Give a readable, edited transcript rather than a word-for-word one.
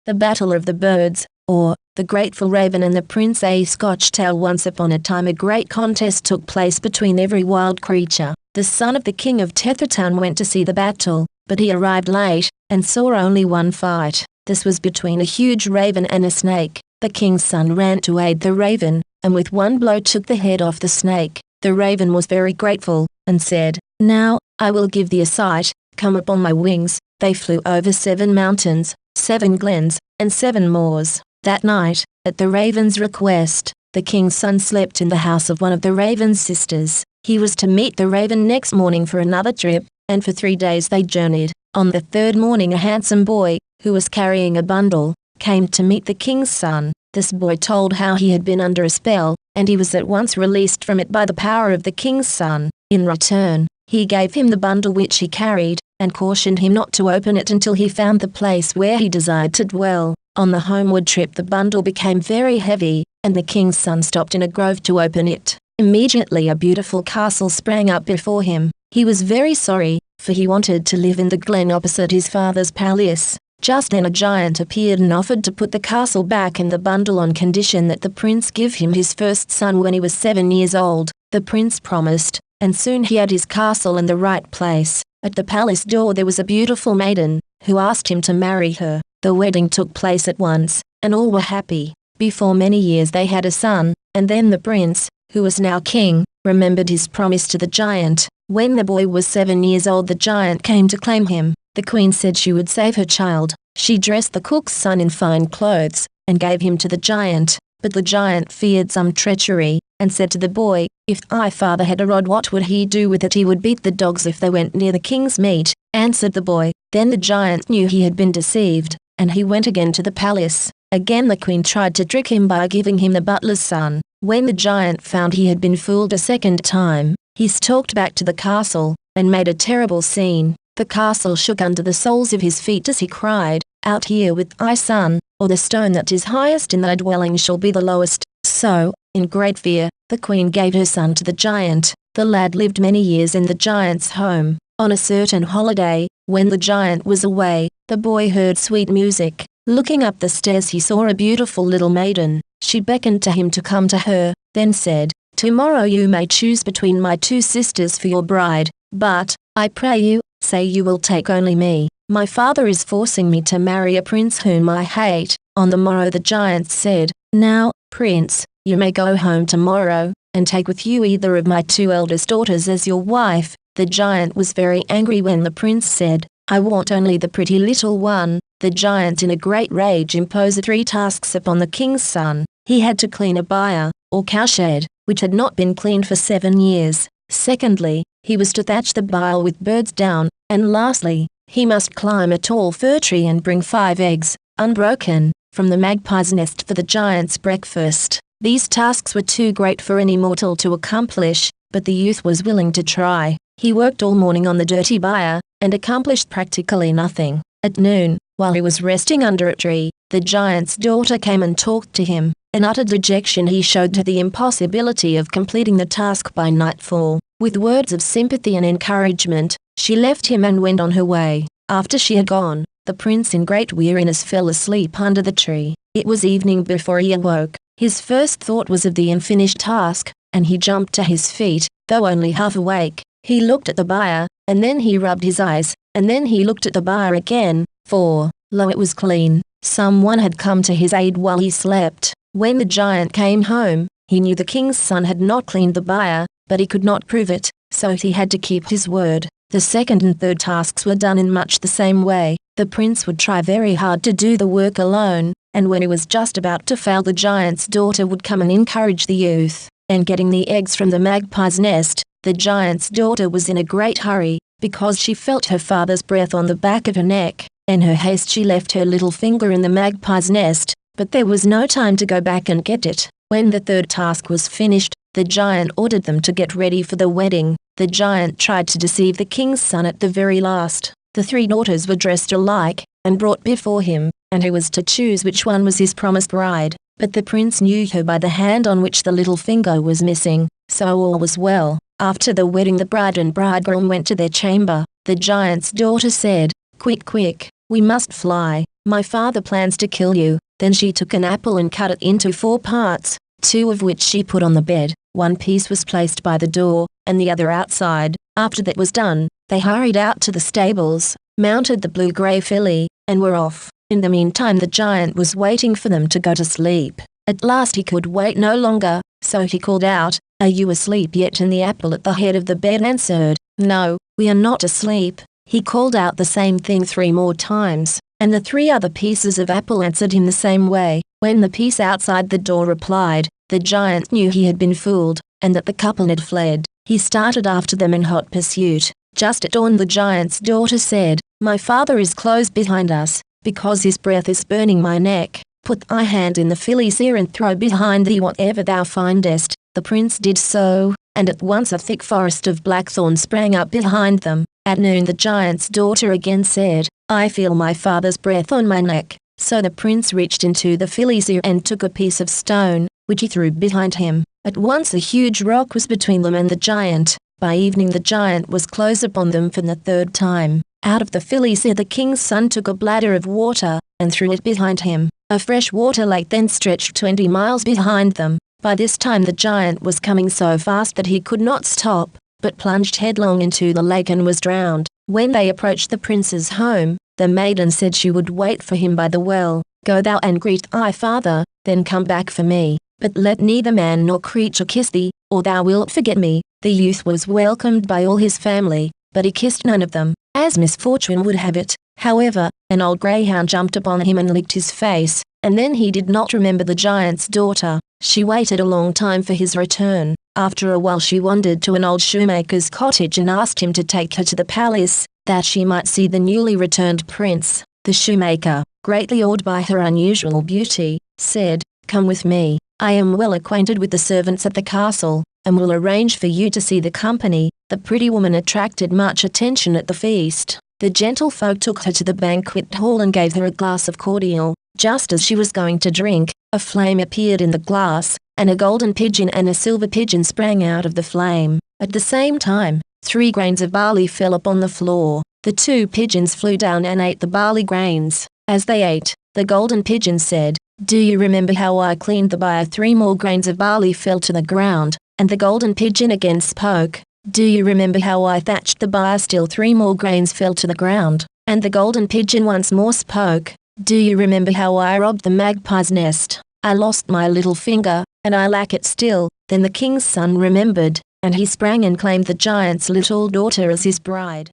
The Battle of the Birds, or The Grateful Raven and the Prince. A Scotch tale. Once upon a time a great contest took place between every wild creature. The son of the king of Tethertown went to see the battle, but he arrived late, and saw only one fight. This was between a huge raven and a snake. The king's son ran to aid the raven, and with one blow took the head off the snake. The raven was very grateful, and said, "Now, I will give thee a sight. Come upon my wings." They flew over 7 mountains, 7 glens, and 7 moors. That night, at the raven's request, the king's son slept in the house of one of the raven's sisters. He was to meet the raven next morning for another trip, and for 3 days they journeyed. On the 3rd morning a handsome boy, who was carrying a bundle, came to meet the king's son. This boy told how he had been under a spell, and he was at once released from it by the power of the king's son. In return, he gave him the bundle which he carried, and cautioned him not to open it until he found the place where he desired to dwell. On the homeward trip the bundle became very heavy, and the king's son stopped in a grove to open it. Immediately a beautiful castle sprang up before him. He was very sorry, for he wanted to live in the glen opposite his father's palace. Just then a giant appeared and offered to put the castle back and the bundle on condition that the prince give him his first son when he was 7 years old. The prince promised, and soon he had his castle in the right place. At the palace door there was a beautiful maiden, who asked him to marry her. The wedding took place at once, and all were happy. Before many years they had a son, and then the prince, who was now king, remembered his promise to the giant. When the boy was 7 years old the giant came to claim him. The queen said she would save her child. She dressed the cook's son in fine clothes, and gave him to the giant. But the giant feared some treachery, and said to the boy, "If thy father had a rod what would he do with it?" "He would beat the dogs if they went near the king's meat," answered the boy. Then the giant knew he had been deceived, and he went again to the palace. Again the queen tried to trick him by giving him the butler's son. When the giant found he had been fooled a second time, he stalked back to the castle, and made a terrible scene. The castle shook under the soles of his feet as he cried, "Out here with thy son, or the stone that is highest in thy dwelling shall be the lowest." So, in great fear, the queen gave her son to the giant. The lad lived many years in the giant's home. On a certain holiday, when the giant was away, the boy heard sweet music. Looking up the stairs he saw a beautiful little maiden. She beckoned to him to come to her, then said, "Tomorrow you may choose between my 2 sisters for your bride, but, I pray you, say you will take only me. My father is forcing me to marry a prince whom I hate." On the morrow the giant said, "Now, prince, you may go home tomorrow, and take with you either of my 2 eldest daughters as your wife." The giant was very angry when the prince said, "I want only the pretty little one." The giant in a great rage imposed 3 tasks upon the king's son. He had to clean a byre, or cowshed, which had not been cleaned for 7 years. Secondly, he was to thatch the byre with birds' down, and lastly, he must climb a tall fir tree and bring 5 eggs, unbroken, from the magpie's nest for the giant's breakfast. These tasks were too great for any mortal to accomplish, but the youth was willing to try. He worked all morning on the dirty byre, and accomplished practically nothing. At noon, while he was resting under a tree, the giant's daughter came and talked to him. In utter dejection he showed her the impossibility of completing the task by nightfall. With words of sympathy and encouragement, she left him and went on her way. After she had gone, the prince in great weariness fell asleep under the tree. It was evening before he awoke. His first thought was of the unfinished task, and he jumped to his feet, though only half awake. He looked at the byre, and then he rubbed his eyes, and then he looked at the byre again, for, lo, it was clean. Someone had come to his aid while he slept. When the giant came home, he knew the king's son had not cleaned the byre, but he could not prove it, so he had to keep his word. The second and third tasks were done in much the same way. The prince would try very hard to do the work alone, and when he was just about to fail the giant's daughter would come and encourage the youth. And getting the eggs from the magpie's nest, the giant's daughter was in a great hurry, because she felt her father's breath on the back of her neck. In her haste she left her little finger in the magpie's nest, but there was no time to go back and get it. When the third task was finished, the giant ordered them to get ready for the wedding. The giant tried to deceive the king's son at the very last. The 3 daughters were dressed alike, and brought before him, and he was to choose which one was his promised bride. But the prince knew her by the hand on which the little finger was missing, so all was well. After the wedding the bride and bridegroom went to their chamber. The giant's daughter said, "Quick, quick, we must fly. My father plans to kill you." Then she took an apple and cut it into 4 parts, 2 of which she put on the bed. 1 piece was placed by the door, and the other outside. After that was done, they hurried out to the stables, mounted the blue-grey filly, and were off. In the meantime the giant was waiting for them to go to sleep. At last he could wait no longer, so he called out, "Are you asleep yet?" And the apple at the head of the bed answered, "No, we are not asleep." He called out the same thing 3 more times, and the 3 other pieces of apple answered him the same way. When the piece outside the door replied, the giant knew he had been fooled, and that the couple had fled. He started after them in hot pursuit. Just at dawn the giant's daughter said, "My father is close behind us, because his breath is burning my neck. Put thy hand in the filly's ear and throw behind thee whatever thou findest." The prince did so, and at once a thick forest of blackthorn sprang up behind them. At noon the giant's daughter again said, "I feel my father's breath on my neck." So the prince reached into the filly's ear and took a piece of stone, which he threw behind him. At once a huge rock was between them and the giant. By evening the giant was close upon them for the 3rd time. Out of the filly's ear the king's son took a bladder of water, and threw it behind him. A fresh water lake then stretched 20 miles behind them. By this time the giant was coming so fast that he could not stop, but plunged headlong into the lake and was drowned. When they approached the prince's home, the maiden said she would wait for him by the well. "Go thou and greet thy father, then come back for me. But let neither man nor creature kiss thee, or thou wilt forget me." The youth was welcomed by all his family, but he kissed none of them. As misfortune would have it, however, an old greyhound jumped upon him and licked his face, and then he did not remember the giant's daughter. She waited a long time for his return. After a while she wandered to an old shoemaker's cottage and asked him to take her to the palace, that she might see the newly returned prince. The shoemaker, greatly awed by her unusual beauty, said, "Come with me. I am well acquainted with the servants at the castle, and will arrange for you to see the company." The pretty woman attracted much attention at the feast. The gentlefolk took her to the banquet hall and gave her a glass of cordial. Just as she was going to drink, a flame appeared in the glass, and a golden pigeon and a silver pigeon sprang out of the flame. At the same time, 3 grains of barley fell upon the floor. The 2 pigeons flew down and ate the barley grains. As they ate, the golden pigeon said, "Do you remember how I cleaned the byre?" 3 more grains of barley fell to the ground, and the golden pigeon again spoke, "Do you remember how I thatched the byre?" Still 3 more grains fell to the ground, and the golden pigeon once more spoke, "Do you remember how I robbed the magpie's nest? I lost my little finger, and I lack it still." Then the king's son remembered, and he sprang and claimed the giant's little daughter as his bride.